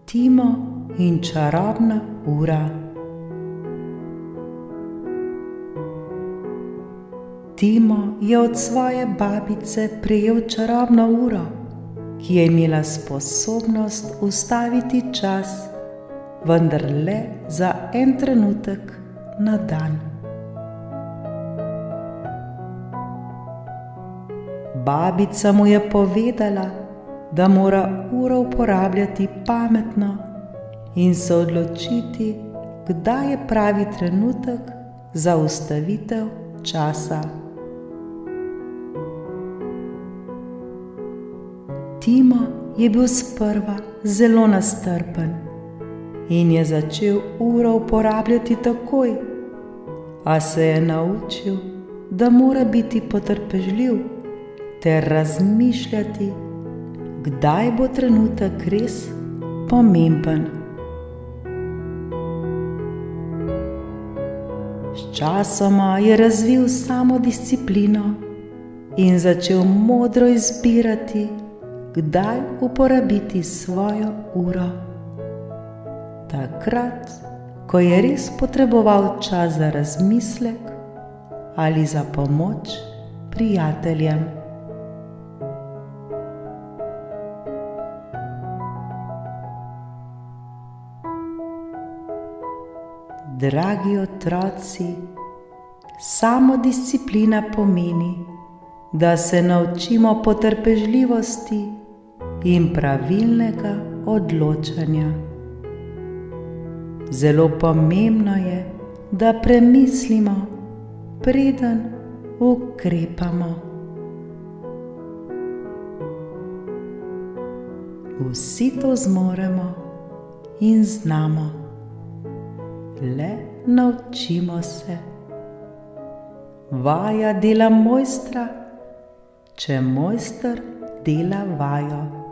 Timo in čarobna ura. Timo je od svoje babice prejel čarobno uro, ki je imela sposobnost ustaviti čas, vendar le za en trenutek na dan. Babica mu je povedala, da mora uro uporabljati pametno in se odločiti, kdaj je pravi trenutek za ustavitev časa. Timo je bil sprva zelo nestrpen in je začel uro uporabljati takoj, a se je naučil, da mora biti potrpežljiv ter razmišljati, kdaj bo trenutek res pomemben. Sčasoma je razvil samodisciplino in začel modro izbirati, kdaj uporabiti svojo uro. Takrat, ko je res potreboval čas za razmislek ali za pomoč prijateljem. Dragi otroci, samodisciplina pomeni, da se naučimo potrpežljivosti in pravilnega odločanja. Zelo pomembno je, da premislimo, preden ukrepamo. Vsi to zmoremo in znamo. Le naučimo se. Vaja dela mojstra, če mojster dela vajo.